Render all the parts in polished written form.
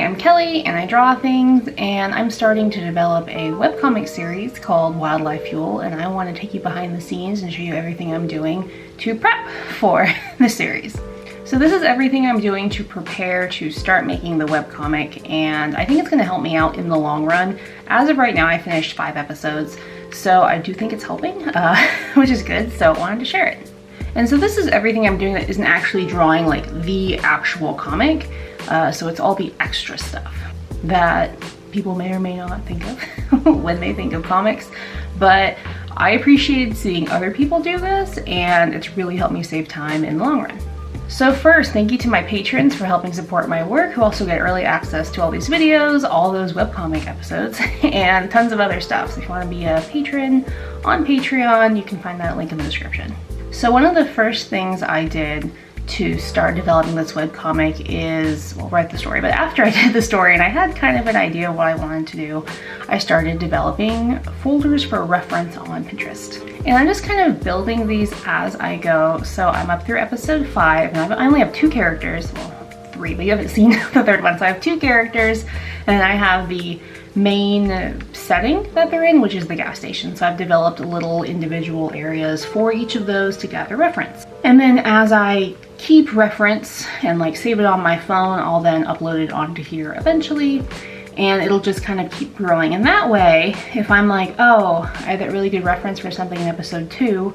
am Kelly and I draw things, and I'm starting to develop a webcomic series called Wildlife Fuel, and I want to take you behind the scenes and show you everything I'm doing to prep for the series. So this is everything I'm doing to prepare to start making the webcomic, and I think it's going to help me out in the long run. As of right now, I finished 5 episodes, so I do think it's helping, which is good, so I wanted to share it. And so this is everything I'm doing that isn't actually drawing like the actual comic. So it's all the extra stuff that people may or may not think of when they think of comics. But I appreciated seeing other people do this, and it's really helped me save time in the long run. So first, thank you to my patrons for helping support my work, who also get early access to all these videos, all those webcomic episodes, and tons of other stuff. So if you want to be a patron on Patreon, you can find that link in the description. So one of the first things I did to start developing this webcomic is, well, write the story. But after I did the story and I had kind of an idea of what I wanted to do, I started developing folders for reference on Pinterest. And I'm just kind of building these as I go. So I'm up through episode 5, and I only have 2 characters, well, 3, but you haven't seen the 3rd one. So I have 2 characters, and I have the main setting that they're in, which is the gas station. So I've developed little individual areas for each of those to gather reference. And then as I keep reference and like save it on my phone, I'll then upload it onto here eventually, and it'll just kind of keep growing. And that way, if I'm like, oh, I had that really good reference for something in episode 2,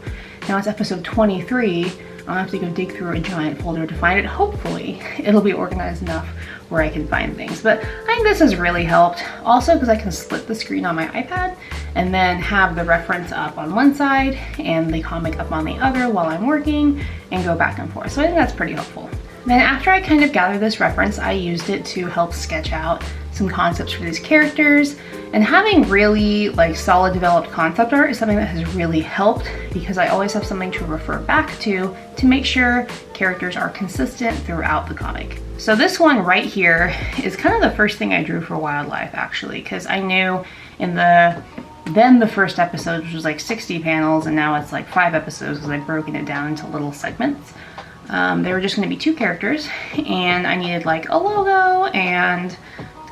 now it's episode 23, I'll have to go dig through a giant folder to find it. Hopefully it'll be organized enough where I can find things. But I think this has really helped. Also because I can split the screen on my iPad and then have the reference up on one side and the comic up on the other while I'm working, and go back and forth. So I think that's pretty helpful. Then after I kind of gathered this reference, I used it to help sketch out some concepts for these characters. And having really like solid developed concept art is something that has really helped, because I always have something to refer back to make sure characters are consistent throughout the comic. So this one right here is kind of the first thing I drew for Wildlife, actually, because I knew in the first episode, which was like 60 panels, and now it's like 5 episodes because I've broken it down into little segments. They were just going to be 2 characters, and I needed like a logo and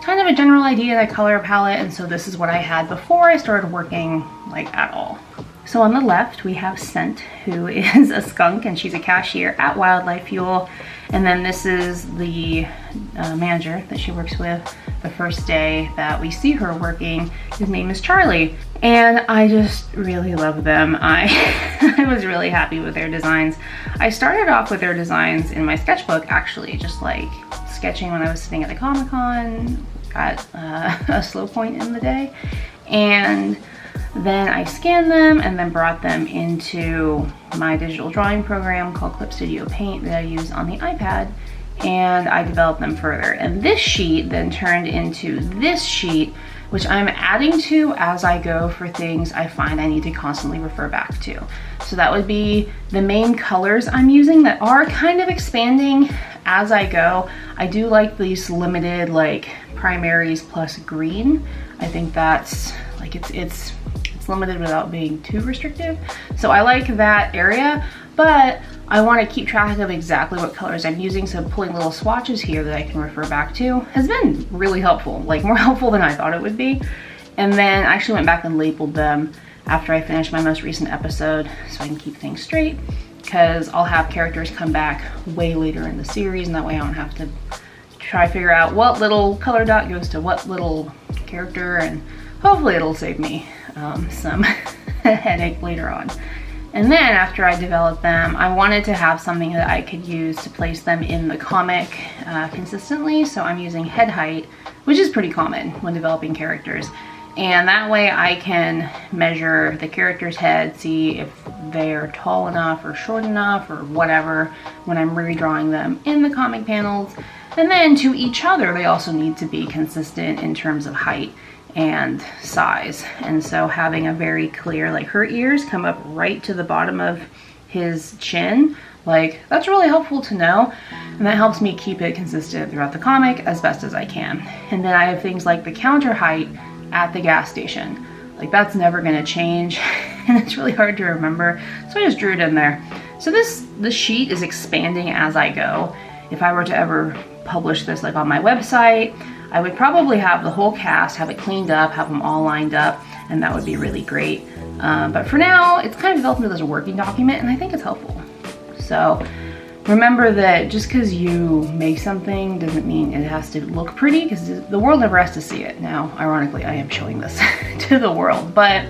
kind of a general idea and a color palette, and so this is what I had before I started working like at all. So on the left we have Scent, who is a skunk, and she's a cashier at Wildlife Fuel. And then this is the manager that she works with the first day that we see her working. His name is Charlie, and I just really love them. I was really happy with their designs. I started off with their designs in my sketchbook, actually, just like sketching when I was sitting at the Comic-Con at a slow point in the day. And then I scanned them and then brought them into my digital drawing program called Clip Studio Paint that I use on the iPad, and I developed them further. And this sheet then turned into this sheet, which I'm adding to as I go for things I find I need to constantly refer back to. So that would be the main colors I'm using that are kind of expanding as I go. I do like these limited like primaries plus green. I think that's like it's limited without being too restrictive. So I like that area, but I want to keep track of exactly what colors I'm using, so pulling little swatches here that I can refer back to has been really helpful, like more helpful than I thought it would be. And then I actually went back and labeled them after I finished my most recent episode so I can keep things straight, because I'll have characters come back way later in the series, and that way I don't have to try to figure out what little color dot goes to what little character, and hopefully it'll save me some headache later on. And then after I developed them, I wanted to have something that I could use to place them in the comic consistently. So I'm using head height, which is pretty common when developing characters. And that way I can measure the character's head, see if they're tall enough or short enough or whatever when I'm redrawing them in the comic panels. And then to each other, they also need to be consistent in terms of height and size. And so having a very clear, like her ears come up right to the bottom of his chin, like that's really helpful to know, and that helps me keep it consistent throughout the comic as best as I can. And then I have things like the counter height at the gas station, like that's never going to change and it's really hard to remember, so I just drew it in there. So this sheet is expanding as I go. If I were to ever publish this like on my website, I would probably have the whole cast, have it cleaned up, have them all lined up, and that would be really great. But for now, it's kind of developed into this working document, and I think it's helpful. So remember that just because you make something doesn't mean it has to look pretty, because the world never has to see it. Now, ironically, I am showing this to the world, but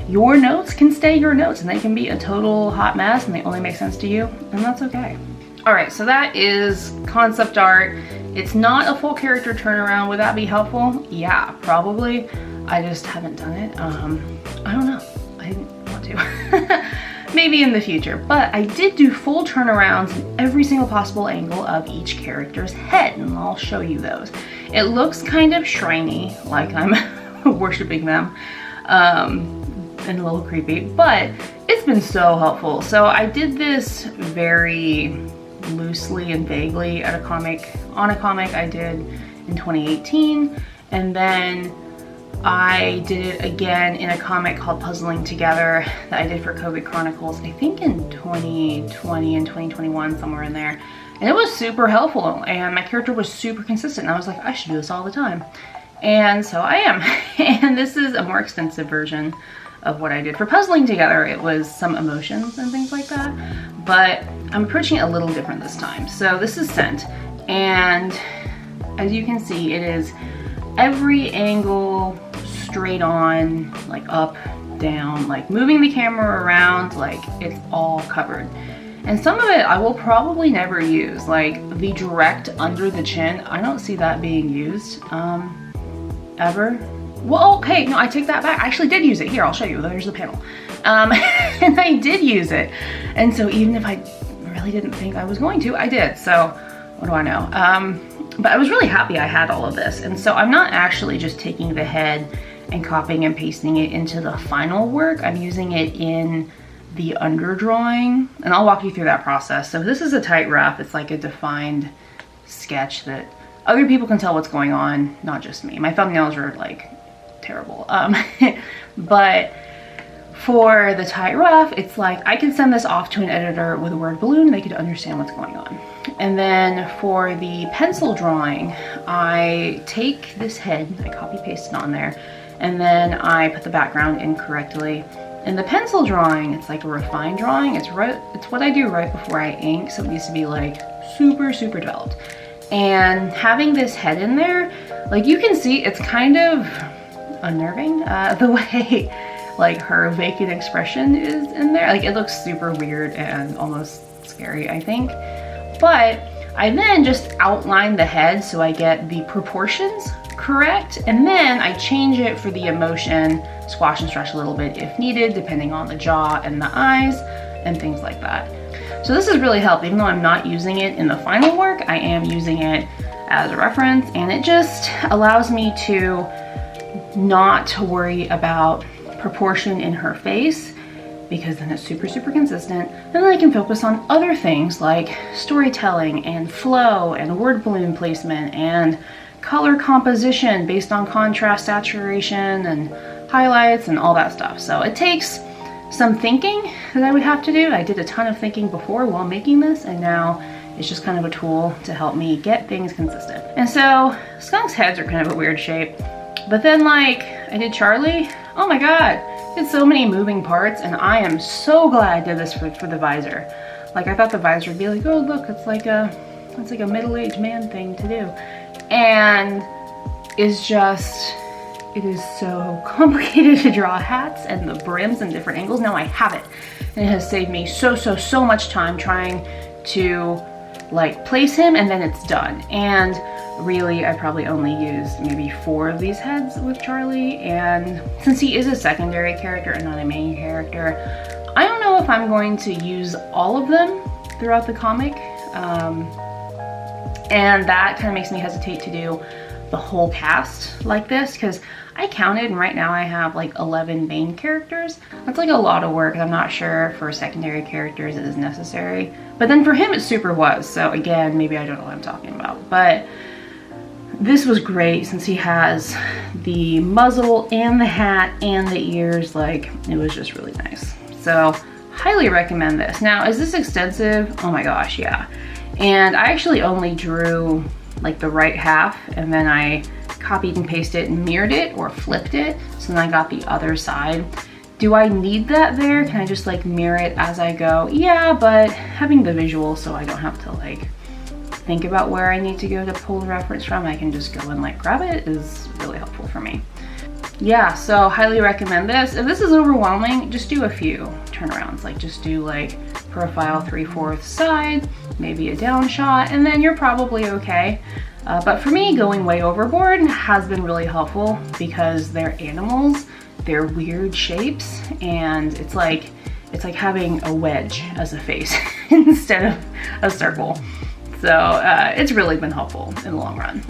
your notes can stay your notes, and they can be a total hot mess, and they only make sense to you, and that's okay. All right, so that is concept art. It's not a full character turnaround. Would that be helpful? Yeah, probably. I just haven't done it. I don't know. I didn't want to. Maybe in the future, but I did do full turnarounds in every single possible angle of each character's head, and I'll show you those. It looks kind of shriny, like I'm worshiping them, and a little creepy, but it's been so helpful. So I did this very loosely and vaguely on a comic I did in 2018, and then I did it again in a comic called Puzzling Together that I did for COVID Chronicles, I think in 2020 and 2021, somewhere in there. And it was super helpful, and my character was super consistent, and I was like, I should do this all the time. And so I am. And this is a more extensive version of what I did for Puzzling Together. It was some emotions and things like that, but I'm approaching it a little different this time. So this is Scent, and as you can see, it is every angle straight on, like up, down, like moving the camera around, like it's all covered. And some of it I will probably never use, like the direct under the chin. I don't see that being used ever. Well, okay, no, I take that back. I actually did use it. Here, I'll show you. There's the panel. And I did use it. And so even if I really didn't think I was going to, I did. So what do I know? But I was really happy I had all of this. And so I'm not actually just taking the head and copying and pasting it into the final work. I'm using it in the underdrawing, and I'll walk you through that process. So this is a tight rough. It's like a defined sketch that other people can tell what's going on, not just me. My thumbnails are like terrible. But for the tight rough, it's like I can send this off to an editor with a word balloon and they could understand what's going on. And then for the pencil drawing, I take this head, I copy paste it on there, and then I put the background in correctly. In the pencil drawing, it's like a refined drawing. It's what I do right before I ink, so it needs to be like super, super developed. And having this head in there, like you can see, it's kind of unnerving the way like her vacant expression is in there. Like it looks super weird and almost scary, I think. But I then just outline the head so I get the proportions correct, and then I change it for the emotion, squash and stretch a little bit if needed, depending on the jaw and the eyes and things like that. So this has really helped. Even though I'm not using it in the final work, I am using it as a reference, and it just allows me to not worry about proportion in her face, because then it's super, super consistent. And then I can focus on other things like storytelling and flow and word balloon placement and color composition based on contrast, saturation, and highlights and all that stuff. So it takes some thinking that I would have to do. I did a ton of thinking before while making this, and now it's just kind of a tool to help me get things consistent. And so Skunk's heads are kind of a weird shape, but then like I did Charlie, oh my God, did so many moving parts, and I am so glad I did this for the visor. Like I thought the visor would be like, oh look, it's like a middle-aged man thing to do. And it's just, it is so complicated to draw hats and the brims and different angles. Now I have it, and it has saved me so much time trying to like place him, and then it's done. And really, I probably only used maybe 4 of these heads with Charlie, and since he is a secondary character and not a main character, I don't know if I'm going to use all of them throughout the comic. And that kind of makes me hesitate to do the whole cast like this, because I counted, and right now I have like 11 main characters. That's like a lot of work, and I'm not sure for secondary characters it is necessary. But then for him it super was, so again, maybe I don't know what I'm talking about. But this was great since he has the muzzle and the hat and the ears. Like, it was just really nice. So highly recommend this. Now, is this extensive? Oh my gosh, yeah. And I actually only drew like the right half, and then I copied and pasted and mirrored it or flipped it. So then I got the other side. Do I need that there? Can I just like mirror it as I go? Yeah, but having the visual so I don't have to like think about where I need to go to pull the reference from, I can just go and like grab it, is really helpful for me. Yeah, so highly recommend this. If this is overwhelming, just do a few turnarounds. Like just do like profile 3/4 side, maybe a down shot, and then you're probably okay. But for me, going way overboard has been really helpful because they're animals, they're weird shapes, and it's like having a wedge as a face instead of a circle. So it's really been helpful in the long run.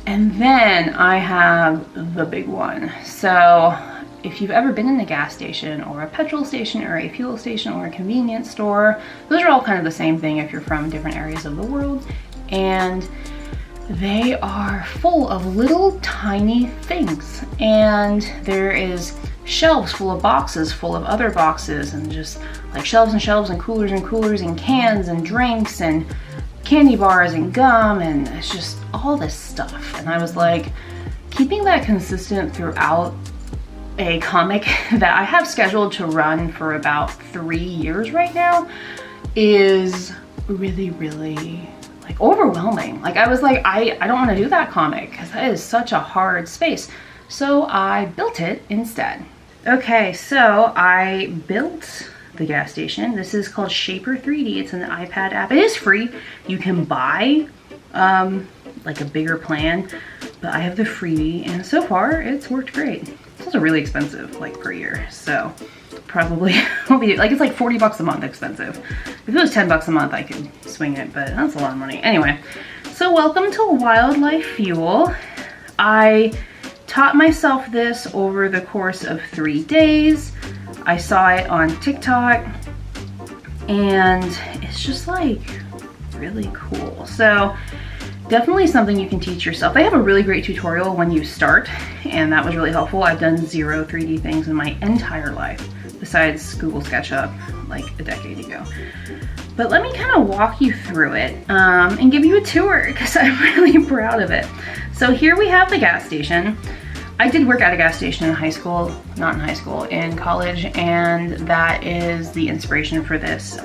And then I have the big one. So if you've ever been in a gas station or a petrol station or a fuel station or a convenience store, those are all kind of the same thing if you're from different areas of the world. And they are full of little tiny things. And there is shelves full of boxes full of other boxes, and just like shelves and shelves and coolers and cans and drinks and candy bars and gum, and it's just all this stuff. And I was like, keeping that consistent throughout a comic that I have scheduled to run for about 3 years right now is really, really like overwhelming. Like I was like, I don't want to do that comic because that is such a hard space. So I built it instead. Okay, so I built the gas station. This is called Shaper 3D. It's an iPad app. It is free. You can buy like a bigger plan, but I have the freebie, and so far it's worked great. It's also really expensive, like per year, so probably won't be like, it's like 40 bucks a month expensive. If it was 10 bucks a month, I could swing it, but that's a lot of money. Anyway, so welcome to Wildlife Fuel. I taught myself this over the course of 3 days. I saw it on TikTok, and it's just like really cool. So definitely something you can teach yourself. They have a really great tutorial when you start, and that was really helpful. I've done 0 3D things in my entire life, besides Google SketchUp like a decade ago. But let me kind of walk you through it and give you a tour because I'm really proud of it. So here we have the gas station. I did work at a gas station in high school, not in high school, in college, and that is the inspiration for this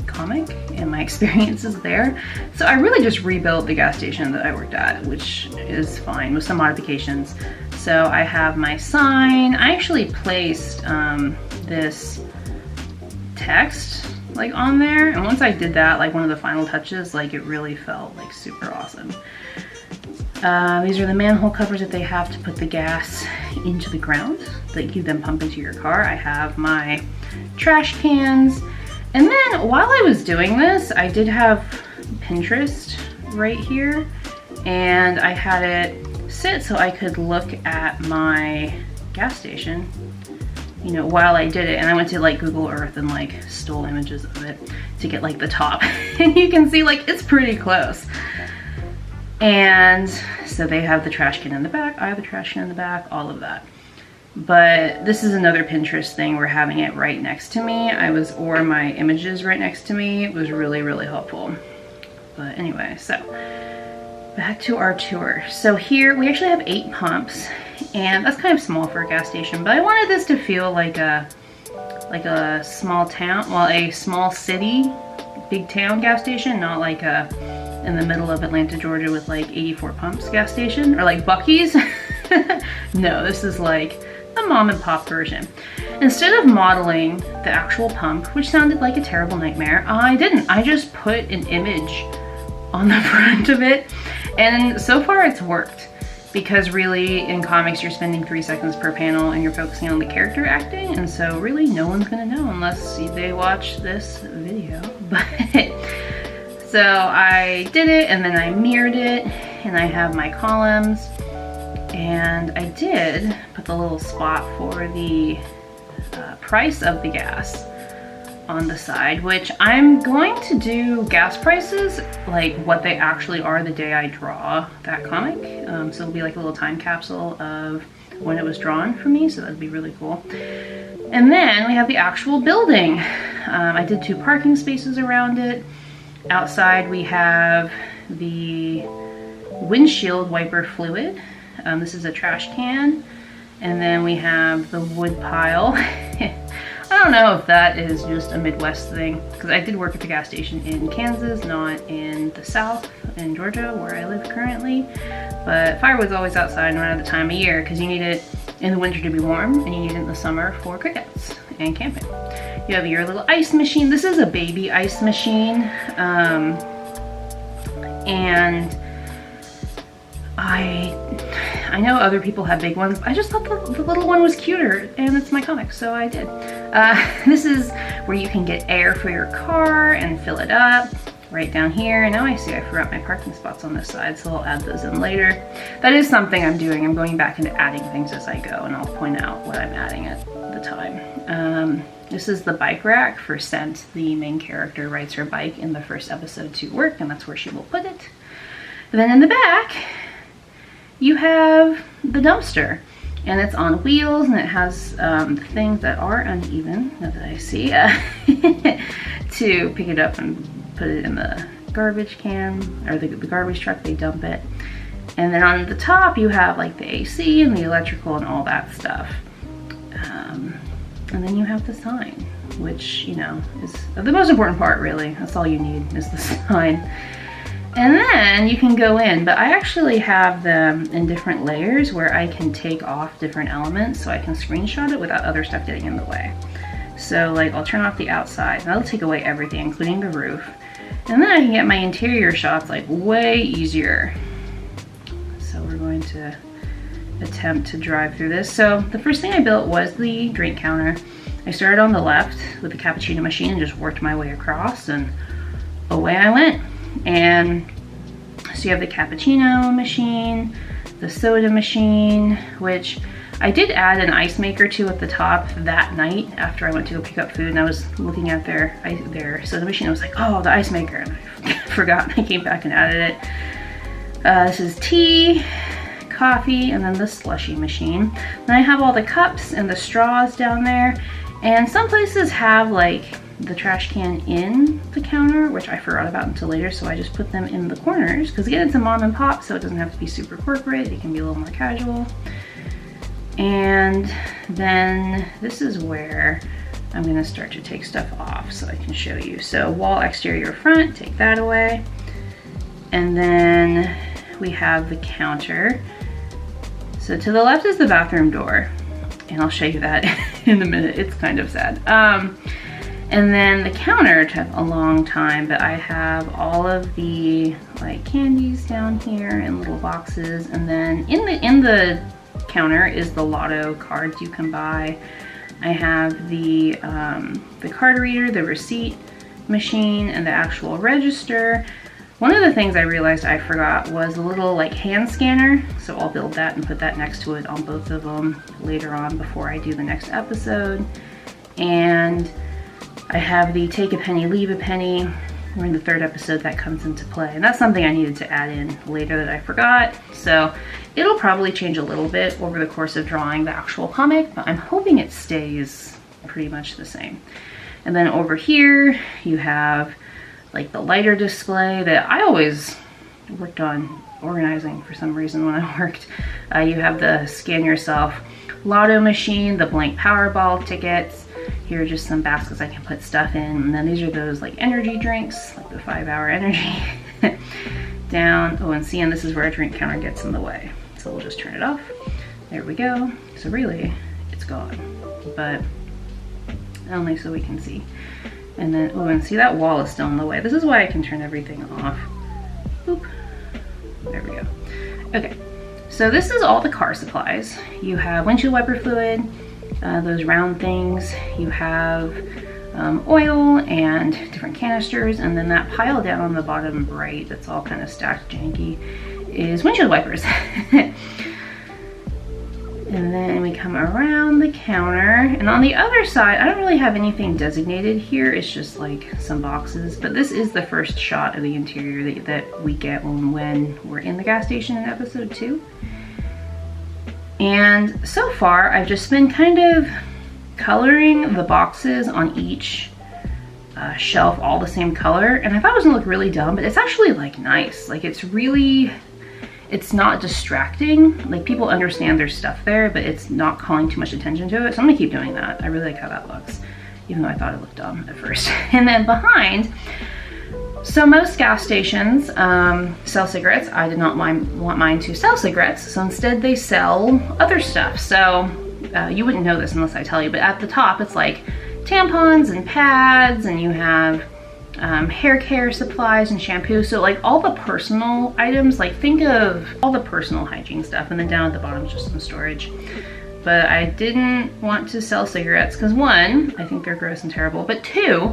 comic and my experiences there. So I really just rebuilt the gas station that I worked at, which is fine with some modifications. So I have my sign. I actually placed this text like on there, and once I did that, like one of the final touches, like it really felt like super awesome. These are the manhole covers that they have to put the gas into the ground that you then pump into your car. I have my trash cans. And then while I was doing this, I did have Pinterest right here, and I had it sit so I could look at my gas station, you know, while I did it. And I went to like Google Earth and like stole images of it to get like the top. And you can see like it's pretty close. And so they have the trash can in the back, I have the trash can in the back, all of that. But this is another Pinterest thing. We're having it right next to me. Or my images right next to me. It was really, really helpful. But anyway, so back to our tour. So here we actually have 8 pumps, and that's kind of small for a gas station, but I wanted this to feel like a small town, well, a small city, big town gas station, not like a in the middle of Atlanta, Georgia with like 84 pumps gas station, or like Buc-ee's. No, this is like the mom and pop version. Instead of modeling the actual pump, which sounded like a terrible nightmare, I didn't. I just put an image on the front of it, and so far it's worked. Because really in comics you're spending 3 seconds per panel and you're focusing on the character acting, and so really no one's gonna know unless they watch this video. But so I did it, and then I mirrored it, and I have my columns, and I did put the little spot for the price of the gas on the side, which I'm going to do gas prices like what they actually are the day I draw that comic. So it'll be like a little time capsule of when it was drawn for me, so that'd be really cool. And then we have the actual building. I did 2 parking spaces around it. Outside we have the windshield wiper fluid. This is a trash can. And then we have the wood pile. I don't know if that is just a Midwest thing, because I did work at the gas station in Kansas, not in the South, in Georgia, where I live currently. But firewood's always outside no matter the time of year, because you need it in the winter to be warm, and you need it in the summer for crickets and camping. You have your little ice machine. This is a baby ice machine. And I know other people have big ones. I just thought the little one was cuter, and it's my comic, so I did. This is where you can get air for your car and fill it up. Right down here. And now I see I forgot my parking spots on this side, so I'll add those in later. That is something I'm doing. I'm going back into adding things as I go, and I'll point out what I'm adding at the time. This is the bike rack for Scent. The main character rides her bike in the first episode to work, and that's where she will put it. And then in the back, you have the dumpster, and it's on wheels, and it has things that are uneven, now that I see, to pick it up and put it in the garbage can, or the garbage truck, they dump it. And then on the top, you have like the AC and the electrical and all that stuff. And then you have the sign, which, you know, is the most important part, really. That's all you need, is the sign. And then you can go in, but I actually have them in different layers where I can take off different elements so I can screenshot it without other stuff getting in the way. So like, I'll turn off the outside, and that'll take away everything, including the roof. And then I can get my interior shots like way easier. So we're going to attempt to drive through this. So the first thing I built was the drink counter. I started on the left with the cappuccino machine and just worked my way across, and away I went. And so you have the cappuccino machine, the soda machine, which I did add an ice maker to at the top that night after I went to go pick up food, and I was looking at their soda machine. I was like, oh, the ice maker, and I forgot. I came back and added it. This is tea, coffee, and then the slushy machine. Then I have all the cups and the straws down there, and some places have like the trash can in the counter, which I forgot about until later, so I just put them in the corners, because again, it's a mom and pop, so it doesn't have to be super corporate. It can be a little more casual. And then this is where I'm going to start to take stuff off so I can show you. So wall, exterior, front, take that away. And then we have the counter. So to the left is the bathroom door, and I'll show you that in a minute. It's kind of sad. And then the counter took a long time, but I have all of the like candies down here in little boxes. And then in the counter is the lotto cards you can buy. I have the card reader, the receipt machine, and the actual register. One of the things I realized I forgot was a little like hand scanner, so I'll build that and put that next to it on both of them later on before I do the next episode. And I have the take a penny, leave a penny. We're in the third episode that comes into play, and that's something I needed to add in later that I forgot. So it'll probably change a little bit over the course of drawing the actual comic, but I'm hoping it stays pretty much the same. And then over here, you have like the lighter display that I always worked on organizing for some reason when I worked. You have the scan yourself lotto machine, the blank Powerball tickets. Here are just some baskets I can put stuff in. And then these are those like energy drinks, like the 5-hour energy. Down, oh, and see, and this is where a drink counter gets in the way. So we'll just turn it off. There we go. So really, it's gone, but only so we can see. And then, oh, and see, that wall is still in the way. This is why I can turn everything off. Boop. There we go. Okay, so this is all the car supplies. You have windshield wiper fluid, those round things. You have oil and different canisters, and then that pile down on the bottom right that's all kind of stacked janky is windshield wipers. And then we come around the counter, and on the other side, I don't really have anything designated here. It's just like some boxes, but this is the first shot of the interior that we get when we're in the gas station in episode 2. And so far, I've just been kind of coloring the boxes on each shelf all the same color, and I thought it was gonna look really dumb, but it's actually like nice. Like it's really, it's not distracting. Like, people understand there's stuff there, but it's not calling too much attention to it. So I'm gonna keep doing that. I really like how that looks, even though I thought it looked dumb at first. And then behind, so most gas stations sell cigarettes. I did not want mine to sell cigarettes, so instead they sell other stuff. So you wouldn't know this unless I tell you, but at the top it's like tampons and pads, and you have hair care supplies and shampoo. So like all the personal items, like think of all the personal hygiene stuff, and then down at the bottom is just some storage. But I didn't want to sell cigarettes because, one, I think they're gross and terrible, but two,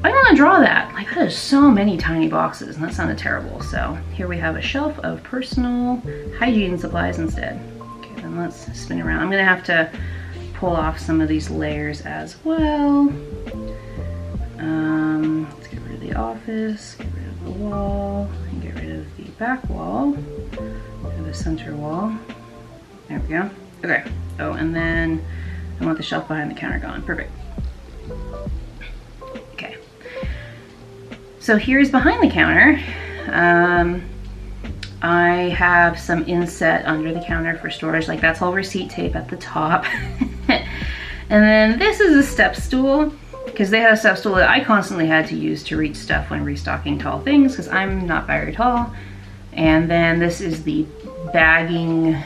I don't want to draw that. Like, that is so many tiny boxes, and that sounded terrible. So here we have a shelf of personal hygiene supplies instead. Okay, then let's spin around. I'm gonna have to pull off some of these layers as well. Let's get rid of the office, get rid of the wall, and get rid of the back wall, and the center wall. There we go. Okay. Oh, and then I want the shelf behind the counter gone. Perfect. Okay. So here's behind the counter. I have some inset under the counter for storage. Like, that's all receipt tape at the top. And then this is a step stool, because they had a step stool that I constantly had to use to reach stuff when restocking tall things, because I'm not very tall. And then this is the bagging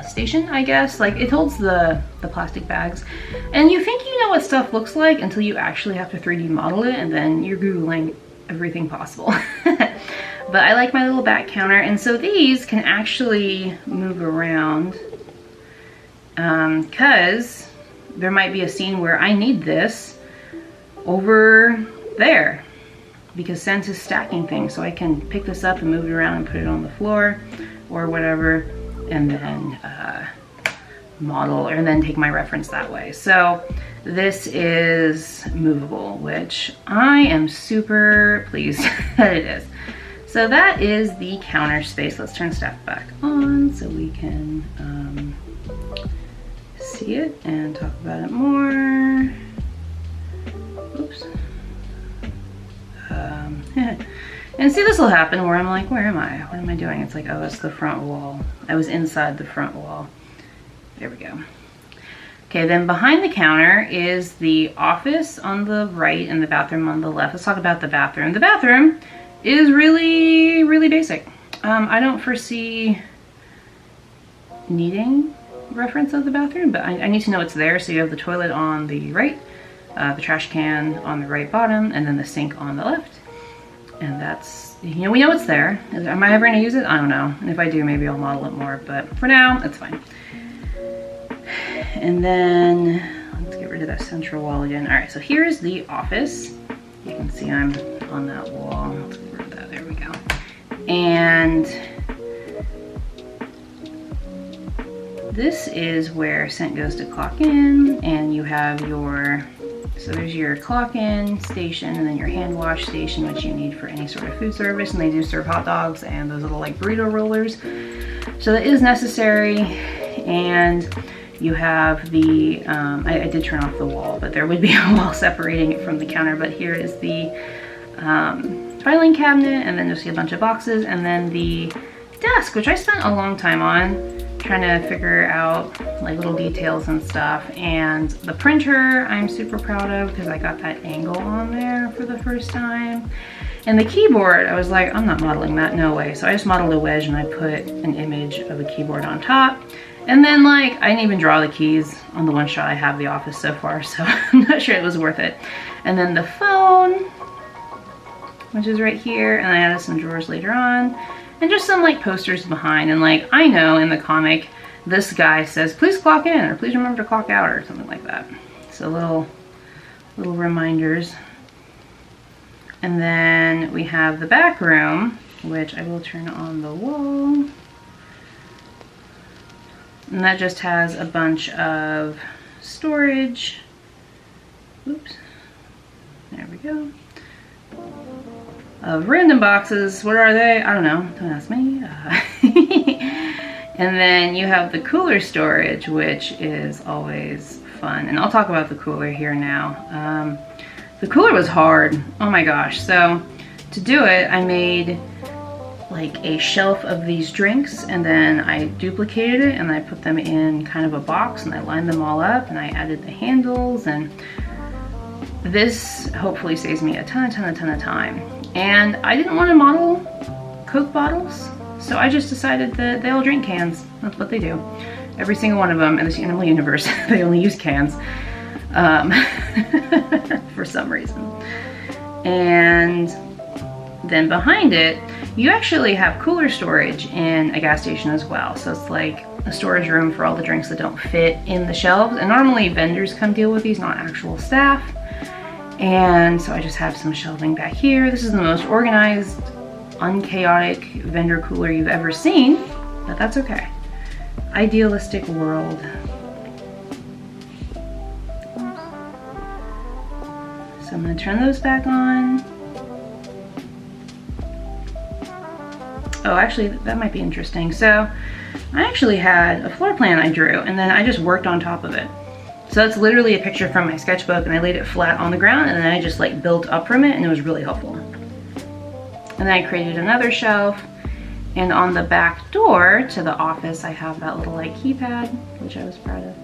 station, I guess. Like, it holds the plastic bags, and you think you know what stuff looks like until you actually have to 3D model it, and then you're Googling everything possible. But I like my little back counter, and so these can actually move around, because there might be a scene where I need this over there, because Scent is stacking things, so I can pick this up and move it around and put it on the floor or whatever, and then model, or then take my reference that way. So this is movable, which I am super pleased that it is. So that is the counter space. Let's turn stuff back on so we can see it and talk about it more. Oops. And see, this will happen where I'm like, where am I? What am I doing? It's like, oh, it's the front wall. I was inside the front wall. There we go. Okay, then behind the counter is the office on the right and the bathroom on the left. Let's talk about the bathroom. The bathroom is really, really basic. I don't foresee needing reference of the bathroom, but I need to know it's there. So you have the toilet on the right, the trash can on the right bottom, and then the sink on the left. And that's, you know, we know it's there. Am I ever gonna use it? I don't know. And if I do, maybe I'll model it more, but for now, it's fine. And then let's get rid of that central wall again. All right, so here's the office. You can see I'm on that wall. Let's get rid of that, there we go. And this is where Scent goes to clock in, and you have your, so there's your clock in station, and then your hand wash station, which you need for any sort of food service, and they do serve hot dogs and those little like burrito rollers. So that is necessary. And you have the, I did turn off the wall, but there would be a wall separating it from the counter. But here is the filing cabinet, and then you'll see a bunch of boxes, and then the desk, which I spent a long time on, trying to figure out like little details and stuff. And the printer I'm super proud of, because I got that angle on there for the first time. And the keyboard, I was like, I'm not modeling that, no way. So I just modeled a wedge, and I put an image of a keyboard on top. And then like, I didn't even draw the keys on the one shot I have of the office so far, so I'm not sure it was worth it. And then the phone, which is right here, and I added some drawers later on, and just some like posters behind. And like, I know in the comic, this guy says, please clock in, or please remember to clock out, or something like that. So little reminders. And then we have the back room, which I will turn on the wall. And that just has a bunch of storage. Oops. There we go. Of random boxes. What are they? I don't know. Don't ask me. And then you have the cooler storage, which is always fun. And I'll talk about the cooler here now. The cooler was hard. Oh my gosh. So to do it, I made like a shelf of these drinks, and then I duplicated it and I put them in kind of a box and I lined them all up and I added the handles, and this hopefully saves me a ton of time. And I didn't want to model Coke bottles, so I just decided that they all drink cans. That's what they do. Every single one of them in this animal universe, they only use cans for some reason. And then behind it, you actually have cooler storage in a gas station as well. So it's like a storage room for all the drinks that don't fit in the shelves. And normally vendors come deal with these, not actual staff. And so I just have some shelving back here. This is the most organized, unchaotic vendor cooler you've ever seen, but that's okay. Idealistic world. So I'm gonna turn those back on. Oh, actually, that might be interesting. So I actually had a floor plan I drew, and then I just worked on top of it. So that's literally a picture from my sketchbook, and I laid it flat on the ground, and then I just like built up from it, and it was really helpful. And then I created another shelf, and on the back door to the office, I have that little like keypad, which I was proud of.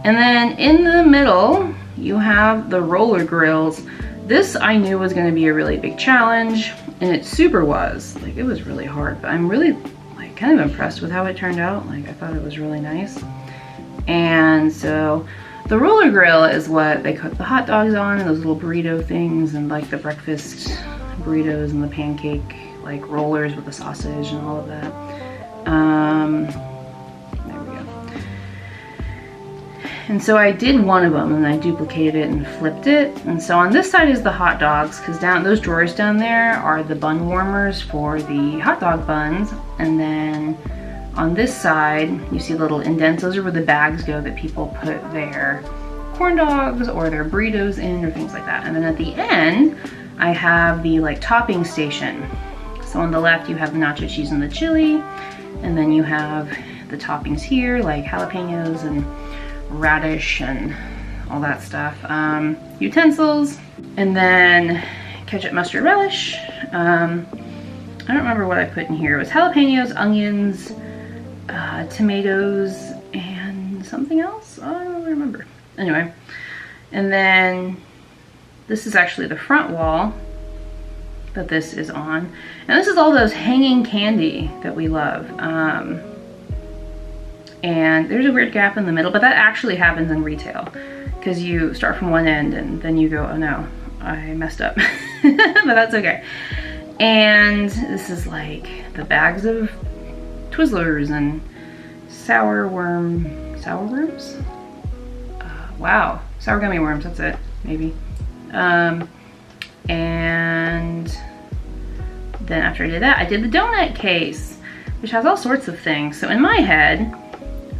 And then in the middle, you have the roller grills. This I knew was gonna be a really big challenge, and it super was. Like, it was really hard, but I'm really like kind of impressed with how it turned out. Like, I thought it was really nice. And so the roller grill is what they cook the hot dogs on, and those little burrito things, and like the breakfast burritos and the pancake like rollers with the sausage and all of that. There we go. And so I did one of them and I duplicated it and flipped it. And so on this side is the hot dogs, because down those drawers down there are the bun warmers for the hot dog buns. And then on this side, you see little indents. Those are where the bags go that people put their corn dogs or their burritos in or things like that. And then at the end, I have the like topping station. So on the left, you have the nacho cheese and the chili. And then you have the toppings here, like jalapenos and radish and all that stuff. Utensils, and then ketchup, mustard, relish. I don't remember what I put in here. It was jalapenos, onions, tomatoes, and something else. I don't really remember. Anyway, and then this is actually the front wall that this is on. And this is all those hanging candy that we love. And there's a weird gap in the middle, but that actually happens in retail, because you start from one end and then you go, oh no, I messed up. But that's okay. And this is like the bags of Twizzlers and sour worms? Wow, sour gummy worms, that's it, maybe. And then after I did that, I did the donut case, which has all sorts of things. So in my head,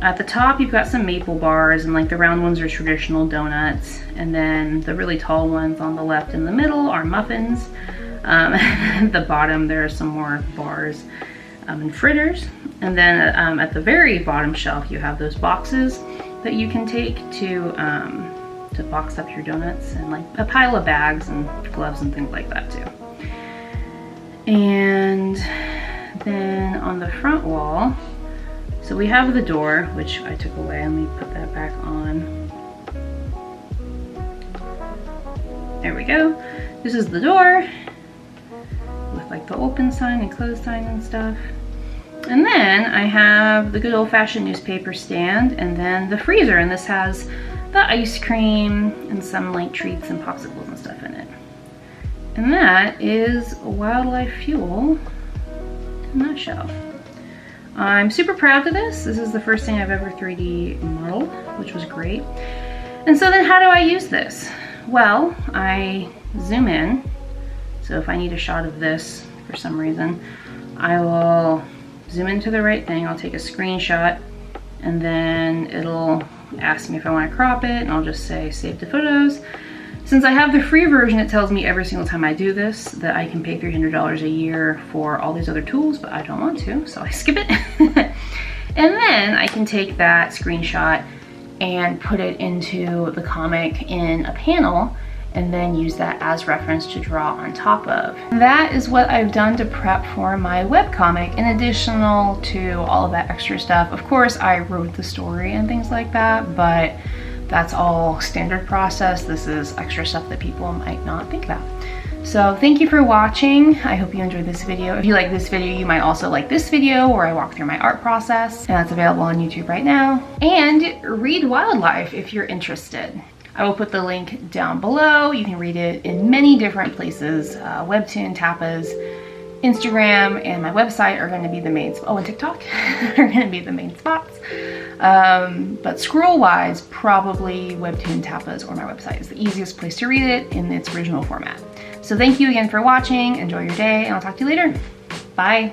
at the top, you've got some maple bars, and like the round ones are traditional donuts. And then the really tall ones on the left and the middle are muffins. At the bottom, there are some more bars and fritters. And then at the very bottom shelf, you have those boxes that you can take to box up your donuts, and like a pile of bags and gloves and things like that too. And then on the front wall, so we have the door, which I took away. Let me put that back on. There we go. This is the door with like the open sign and close sign and stuff. And then I have the good old-fashioned newspaper stand, and then the freezer, and this has the ice cream and some like treats and popsicles and stuff in it. And that is Wildlife Fuel in a nutshell. I'm super proud of this. This is the first thing I've ever 3D modeled, which was great. And so then how do I use this? Well, I zoom in. So if I need a shot of this for some reason, I will zoom into the right thing. I'll take a screenshot, and then it'll ask me if I want to crop it, and I'll just say save to photos. Since I have the free version, it tells me every single time I do this that I can pay $300 a year for all these other tools, but I don't want to, so I skip it. And then I can take that screenshot and put it into the comic in a panel, and then use that as reference to draw on top of. That is what I've done to prep for my webcomic, in additional to all of that extra stuff. Of course, I wrote the story and things like that, but that's all standard process. This is extra stuff that people might not think about. So thank you for watching. I hope you enjoyed this video. If you like this video, you might also like this video where I walk through my art process, and that's available on YouTube right now. And read Wildlife if you're interested. I will put the link down below. You can read it in many different places. Webtoon, Tapas, Instagram, and my website are going to be the main, and TikTok are going to be the main spots. But scroll-wise, probably Webtoon, Tapas, or my website is the easiest place to read it in its original format. So thank you again for watching. Enjoy your day, and I'll talk to you later. Bye.